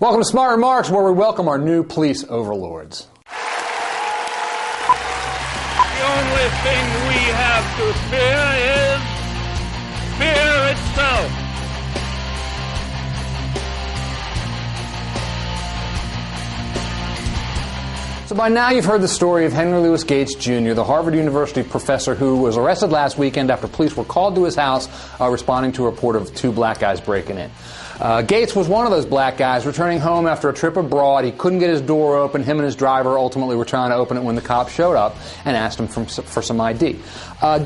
Welcome to Smart Remarks, where we welcome our new police overlords. The only thing we have to fear is fear itself. So by now you've heard the story of Henry Louis Gates, Jr., the Harvard University professor who was arrested last weekend after police were called to his house responding to a report of two black guys breaking in. Gates was one of those black guys returning home after a trip abroad. He couldn't get his door open. Him and his driver ultimately were trying to open it when the cops showed up and asked him for some ID.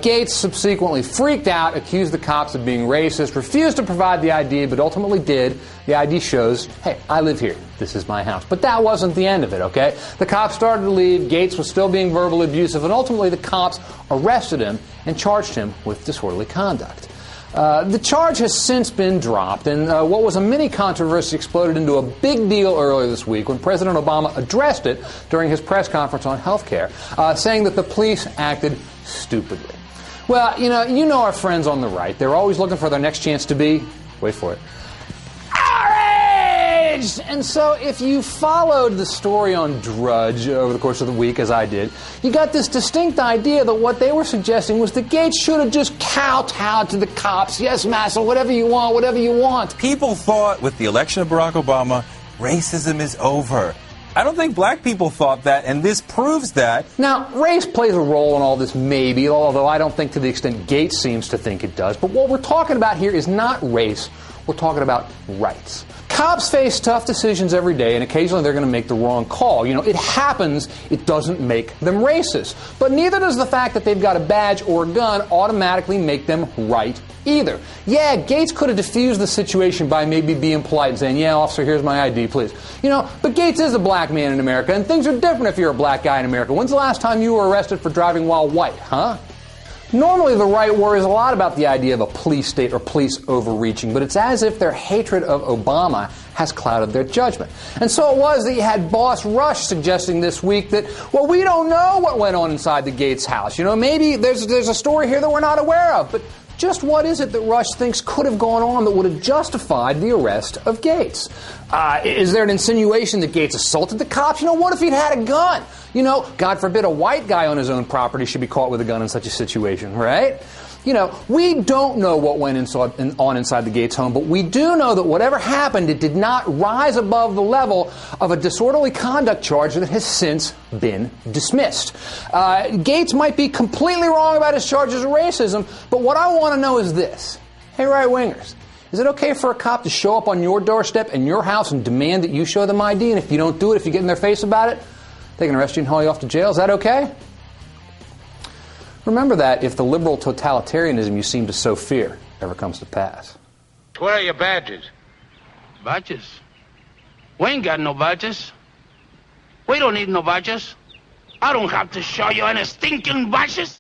Gates subsequently freaked out, accused the cops of being racist, refused to provide the ID, but ultimately did. The ID shows, hey, I live here. This is my house. But that wasn't the end of it, okay? The cops started to leave. Gates was still being verbally abusive, and ultimately the cops arrested him and charged him with disorderly conduct. The charge has since been dropped, and what was a mini controversy exploded into a big deal earlier this week when President Obama addressed it during his press conference on health care, saying that the police acted stupidly. Well, you know our friends on the right. They're always looking for their next chance to be, wait for it, outraged! And so if you followed the story on Drudge over the course of the week, as I did, you got this distinct idea that what they were suggesting was that Gates should have just kowtowed to the cops. Yes, massa, whatever you want, whatever you want. People thought with the election of Barack Obama, racism is over. I don't think black people thought that, and this proves that. Now, race plays a role in all this, maybe, although I don't think to the extent Gates seems to think it does. But what we're talking about here is not race. We're talking about rights. Cops face tough decisions every day, and occasionally they're going to make the wrong call. It happens. It doesn't make them racist. But neither does the fact that they've got a badge or a gun automatically make them right either. Yeah, Gates could have diffused the situation by maybe being polite and saying, yeah, officer, here's my ID, please. But Gates is a black man in America, and things are different if you're a black guy in America. When's the last time you were arrested for driving while white, huh? Normally, the right worries a lot about the idea of a police state or police overreaching, but it's as if their hatred of Obama has clouded their judgment. And so it was that you had Boss Rush suggesting this week that, well, we don't know what went on inside the Gates house. Maybe there's a story here that we're not aware of, but just what is it that Rush thinks could have gone on that would have justified the arrest of Gates? Is there an insinuation that Gates assaulted the cops? What if he'd had a gun? God forbid a white guy on his own property should be caught with a gun in such a situation, right? We don't know what went on inside the Gates home, but we do know that whatever happened, it did not rise above the level of a disorderly conduct charge that has since been dismissed. Gates might be completely wrong about his charges of racism, but what I want to know is this. Hey, right-wingers, is it okay for a cop to show up on your doorstep in your house and demand that you show them ID, and if you don't do it, if you get in their face about it, they can arrest you and haul you off to jail? Is that okay? Remember that if the liberal totalitarianism you seem to sow fear ever comes to pass. Where are your badges? Badges? We ain't got no badges. We don't need no badges. I don't have to show you any stinking badges.